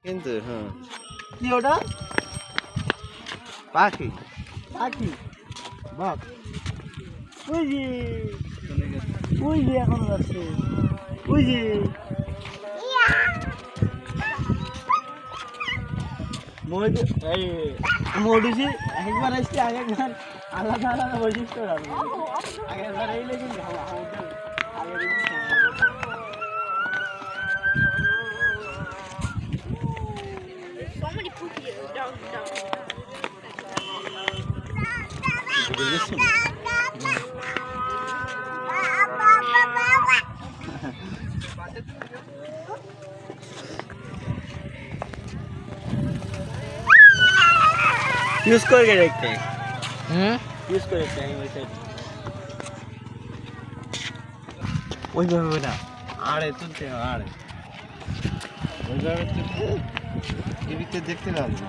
কিন্তু হ্যাঁ কি ওটা পাখি পাখি বাপ ওই যে এখনো যাচ্ছে ওই যে মডুসি একবার আসছে আগেরবার আলাদা আলাদা বৈশিষ্ট্য রাখবে আগেরবার এইলে কিন্তু আগের So many poop here. Down, down. Use करके देखते हैं यूज कर देखते हैं वैसे ওইভাবে না আড়ে তুলতে আড়ে ওইভাবে তুলতে টিভিতে দেখতে লাগবে